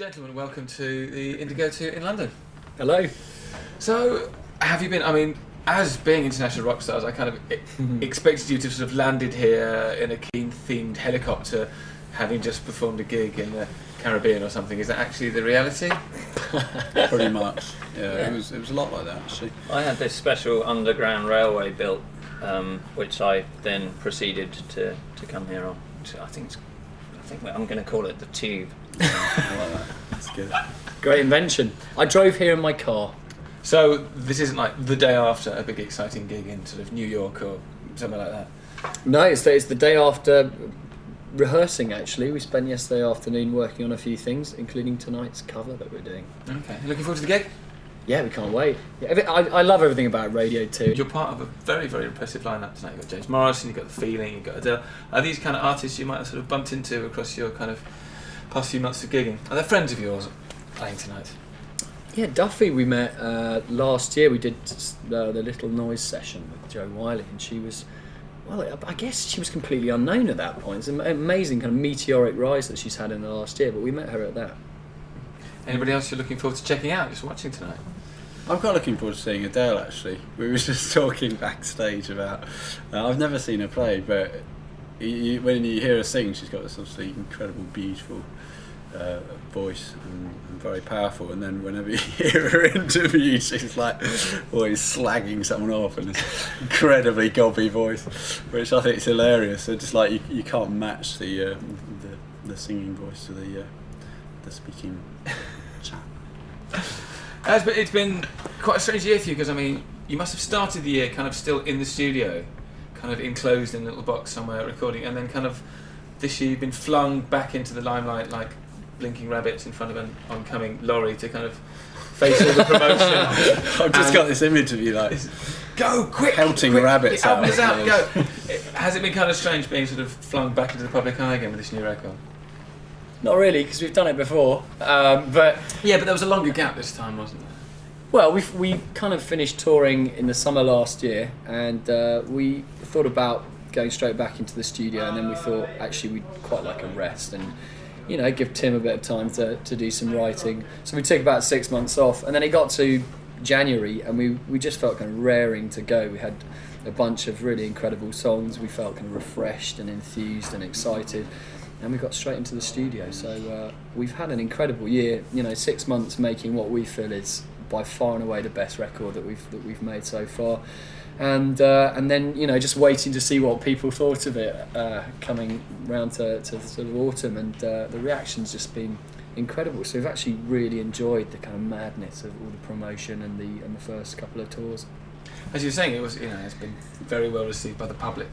Gentlemen, welcome to the Indigo 2 in London. Hello. So, have you been, as being international rock stars, I kind of expected you to sort of landed here in a Keane-themed helicopter, having just performed a gig in the Caribbean or something. Is that actually the reality? Pretty much. Yeah, it was a lot like that actually. I had this special underground railway built, which I then proceeded to come here on. I think I'm going to call it the Tube. I like that. That's good. Great invention. I drove here in my car. So, this isn't like the day after a big exciting gig in sort of New York or something like that? No, it's the day after rehearsing, actually. We spent yesterday afternoon working on a few things, including tonight's cover that we're doing. Okay. Looking forward to the gig? Yeah, we can't wait. Yeah, I love everything about Radio 2. You're part of a very, very impressive lineup tonight. You've got James Morrison, you've got The Feeling, you've got Adele. Are these kind of artists you might have sort of bumped into across your kind of past few months of gigging? Are they friends of yours playing tonight? Yeah, Duffy we met last year. We did the Little Noise session with Joe Wiley, and she was, well, I guess she was completely unknown at that point. It's an amazing kind of meteoric rise that she's had in the last year, but we met her at that. Anybody else you're looking forward to checking out, just watching tonight? I'm quite looking forward to seeing Adele actually. We were just talking backstage about, I've never seen her play, but when you hear her sing, she's got this obviously incredible, beautiful voice and very powerful, and then whenever you hear her interviewed, she's like always slagging someone off in this incredibly gobby voice, which I think is hilarious. So just like you can't match the singing voice to the speaking chat. But it's been quite a strange year for you, because you must have started the year kind of still in the studio, kind of enclosed in a little box somewhere recording, and then kind of this year you've been flung back into the limelight like blinking rabbits in front of an oncoming lorry to kind of face all the promotion. I've just got this image of you like go quick, pelting quick, rabbits the album out. is out, go. Has it been kind of strange being sort of flung back into the public eye again with this new record? Not really, because we've done it before. But yeah, but there was a longer gap this time, wasn't there? well, we kind of finished touring in the summer last year, and we thought about going straight back into the studio, and then we thought actually we'd quite like a rest and give Tim a bit of time to do some writing. So we took about 6 months off, and then it got to January, and we just felt kind of raring to go. We had a bunch of really incredible songs. We felt kind of refreshed and enthused and excited, and we got straight into the studio. So we've had an incredible year. 6 months making what we feel is by far and away the best record that we've made so far. And then just waiting to see what people thought of it coming round to sort of autumn, and the reaction's just been incredible. So we've actually really enjoyed the kind of madness of all the promotion and the first couple of tours. As you were saying, it was it's been very well received by the public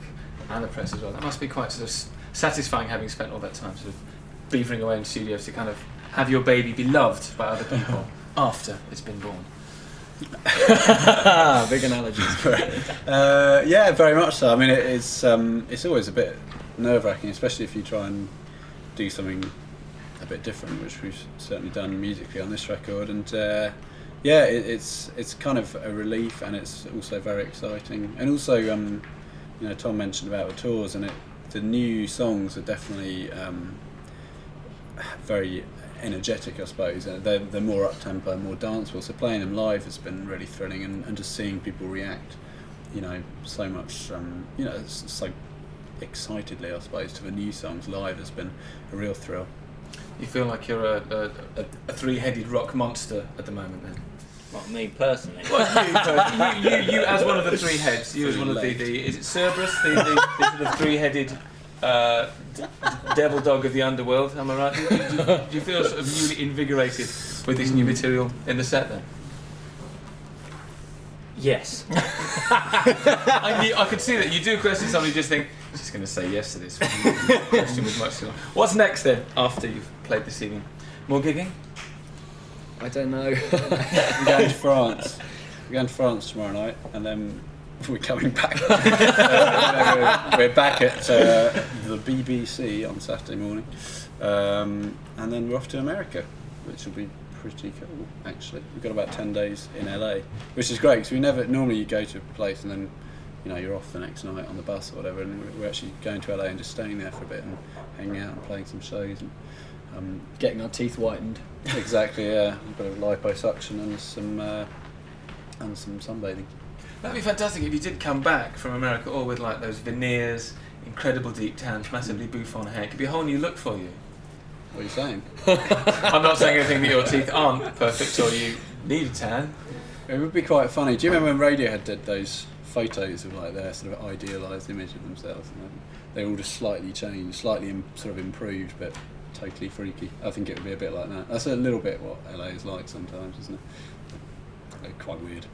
and the press as well. That must be quite sort of satisfying, having spent all that time sort of beavering away in studios, to kind of have your baby be loved by other people after it's been born. Big analogies. Yeah, very much so. It's always a bit nerve-wracking, especially if you try and do something a bit different, which we've certainly done musically on this record. And it's kind of a relief, and it's also very exciting. And also, Tom mentioned about the tours, and the new songs are definitely very energetic, I suppose. They're more up-tempo, more danceable, so playing them live has been really thrilling, and just seeing people react so much so excitedly, I suppose, to the new songs live has been a real thrill. You feel like you're a three-headed rock monster at the moment, then? Not me personally. Well, you as one of the three heads, you as one of the is it Cerberus, the sort of three-headed devil dog of the underworld, am I right? Do you feel sort of newly invigorated with this new material in the set then? Yes. I could see that you do question somebody, just think, he's just going to say yes to this question with much too long. What's next then, after you've played this evening? More gigging? I don't know. We're going to France. We're going to France tomorrow night, and then we're coming back. We're back at the BBC on Saturday morning, and then we're off to America, which will be pretty cool. Actually, we've got about 10 days in LA, which is great, because we never normally you go to a place and then you're off the next night on the bus or whatever, and we're actually going to LA and just staying there for a bit and hanging out and playing some shows. And Getting our teeth whitened. Exactly, yeah. A bit of liposuction and some sunbathing. That'd be fantastic if you did come back from America all with like those veneers, incredible deep tans, massively bouffant hair. It could be a whole new look for you. What are you saying? I'm not saying anything that your teeth aren't perfect or you need a tan. It would be quite funny. Do you remember when Radiohead did those photos of like their sort of idealised image of themselves? And they all just slightly changed, slightly sort of improved, but totally freaky. I think it would be a bit like that. That's a little bit what LA is like sometimes, isn't it? Quite weird.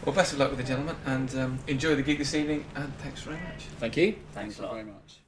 Well, best of luck with the gentlemen, and enjoy the gig this evening, and thanks very much. Thank you. Thanks a lot. very much.